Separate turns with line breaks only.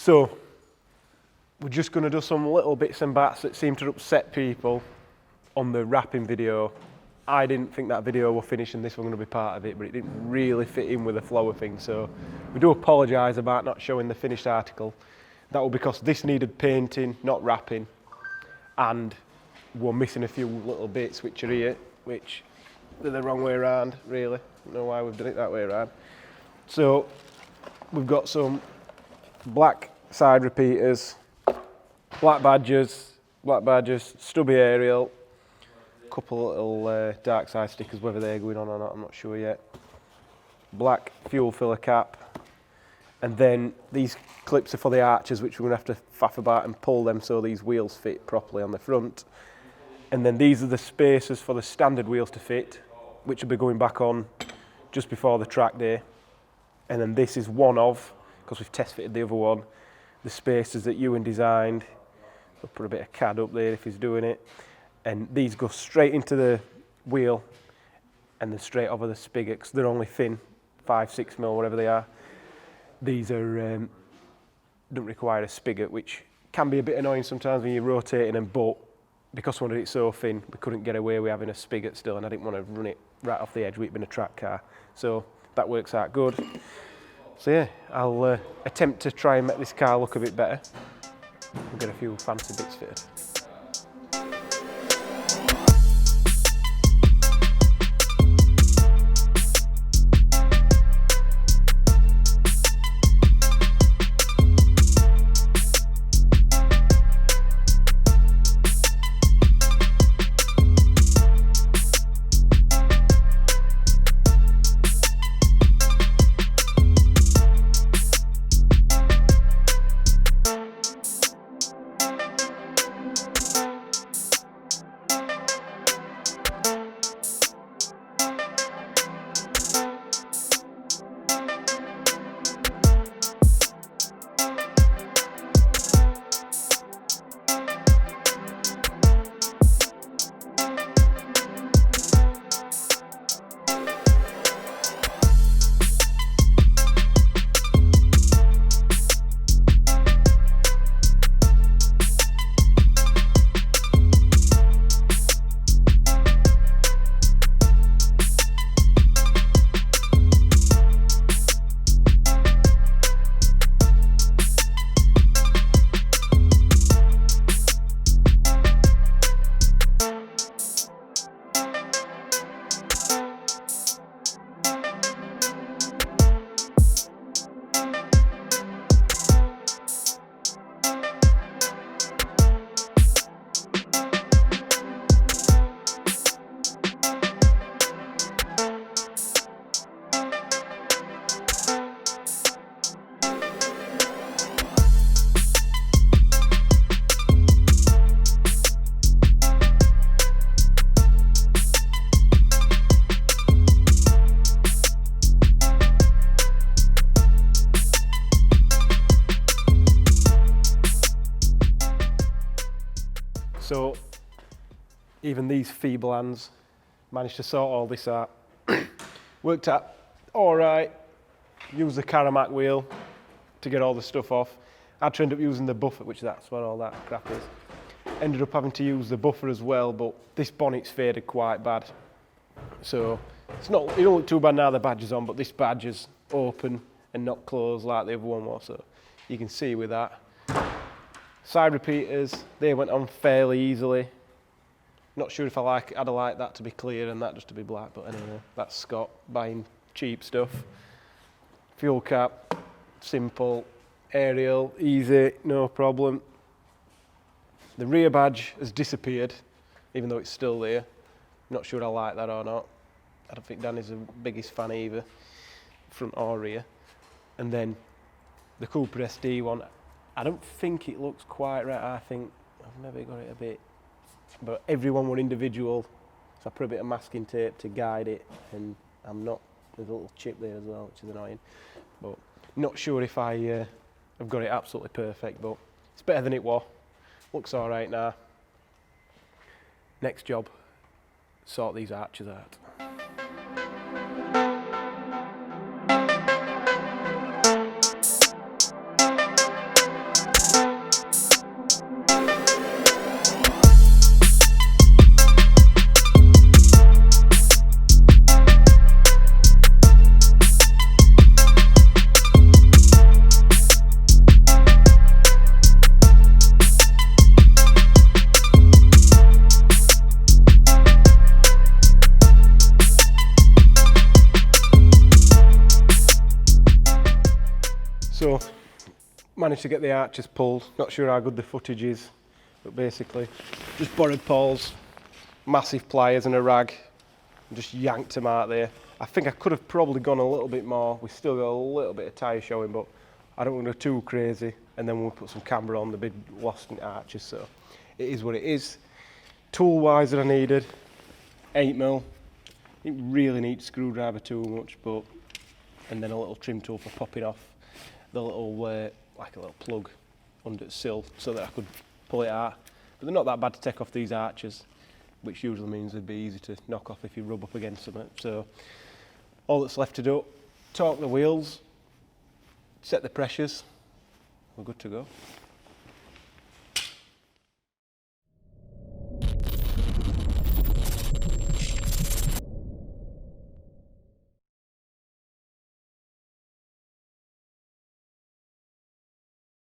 So we're just going to do some little bits and bats that seem to upset people on the wrapping video. I didn't think that video was finished and this was going to be part of it, but it didn't really fit in with the flow of things. So we do apologise about not showing the finished article. That was because this needed painting, not wrapping, and we're missing a few little bits which are here, which they're the wrong way around, really. I don't know why we've done it that way around. So we've got some black side repeaters, black badges, stubby aerial, a couple little Darkside stickers, whether they're going on or not, I'm not sure yet. Black fuel filler cap, and then these clips are for the arches, which we're going to have to faff about and pull them so these wheels fit properly on the front. And then these are the spacers for the standard wheels to fit, which will be going back on just before the track day. And then this is one of, because we've test fitted the other one, the spacers that Ewan designed. I'll put a bit of CAD up there if he's doing it. And these go straight into the wheel and then straight over the spigot, because they're only thin, 5-6 mil, whatever they are. These are don't require a spigot, which can be a bit annoying sometimes when you're rotating them, but because we wanted it so thin, we couldn't get away with having a spigot still, and I didn't want to run it right off the edge with it being a track car. So that works out good. So yeah, I'll attempt to try and make this car look a bit better. We'll get a few fancy bits fitted. So even these feeble hands managed to sort all this out. Worked out all right. Used the Karamak wheel to get all the stuff off. I had to end up using the buffer, which that's what all that crap is. Ended up having to use the buffer as well, but this bonnet's faded quite bad. So it don't look too bad now the badge is on, but this badge is open and not closed like the other one was, so you can see with that. Side repeaters, they went on fairly easily. Not sure if I'd have liked that to be clear and that just to be black, but anyway, that's Scott buying cheap stuff. Fuel cap, simple. Aerial, easy, no problem. The rear badge has disappeared, even though it's still there. Not sure I like that or not. I don't think Danny's the biggest fan either, front or rear. And then the Cooper SD one, I don't think it looks quite right. I think I've maybe got it a bit, but everyone were individual, so I put a bit of masking tape to guide it, and I'm not, there's a little chip there as well, which is annoying, but not sure if I've got it absolutely perfect, but it's better than it was. Looks all right now. Next job, sort these arches out. So, managed to get the arches pulled. Not sure how good the footage is, but basically just borrowed Paul's massive pliers and a rag and just yanked them out there. I think I could have probably gone a little bit more. We still got a little bit of tyre showing, but I don't want to go too crazy. And then we'll put some camber on, the big lost in arches, so it is what it is. Tool wise that I needed, 8mm. Didn't really need screwdriver too much, but and then a little trim tool for popping off the little like a little plug under the sill so that I could pull it out. But they're not that bad to take off these arches, which usually means they'd be easy to knock off if you rub up against them. So all that's left to do, torque the wheels, set the pressures, we're good to go.